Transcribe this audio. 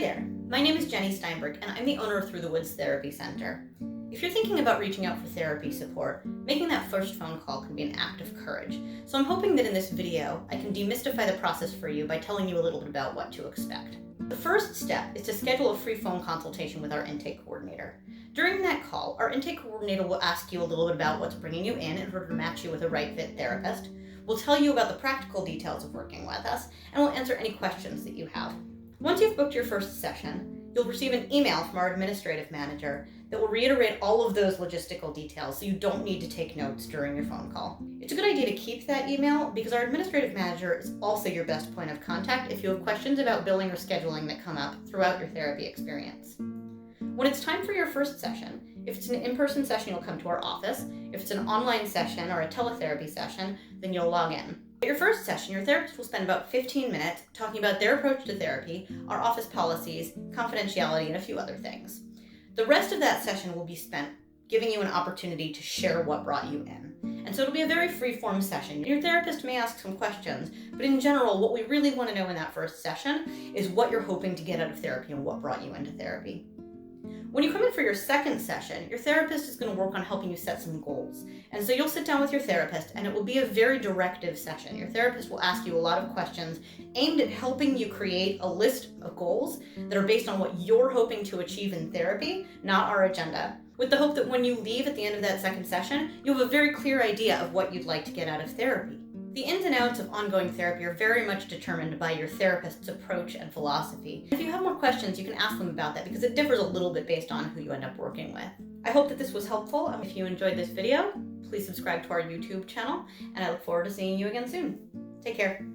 there, my name is Jenny Steinberg and I'm the owner of Through the Woods Therapy Center. If you're thinking about reaching out for therapy support, making that first phone call can be an act of courage. So I'm hoping that in this video, I can demystify the process for you by telling you a little bit about what to expect. The first step is to schedule a free phone consultation with our intake coordinator. During that call, our intake coordinator will ask you a little bit about what's bringing you in order to match you with a right fit therapist. We'll tell you about the practical details of working with us, and we'll answer any questions that you have. Once you've booked your first session, you'll receive an email from our administrative manager that will reiterate all of those logistical details so you don't need to take notes during your phone call. It's a good idea to keep that email because our administrative manager is also your best point of contact if you have questions about billing or scheduling that come up throughout your therapy experience. When it's time for your first session, if it's an in-person session, you'll come to our office. If it's an online session or a teletherapy session, then you'll log in. At your first session, your therapist will spend about 15 minutes talking about their approach to therapy, our office policies, confidentiality, and a few other things. The rest of that session will be spent giving you an opportunity to share what brought you in. And so it'll be a very free-form session. Your therapist may ask some questions, but in general, what we really want to know in that first session is what you're hoping to get out of therapy and what brought you into therapy. When you come in for your second session, your therapist is going to work on helping you set some goals. And so you'll sit down with your therapist and it will be a very directive session. Your therapist will ask you a lot of questions aimed at helping you create a list of goals that are based on what you're hoping to achieve in therapy, not our agenda. With the hope that when you leave at the end of that second session, you'll have a very clear idea of what you'd like to get out of therapy. The ins and outs of ongoing therapy are very much determined by your therapist's approach and philosophy. If you have more questions, you can ask them about that because it differs a little bit based on who you end up working with. I hope that this was helpful, and if you enjoyed this video, please subscribe to our YouTube channel, and I look forward to seeing you again soon. Take care.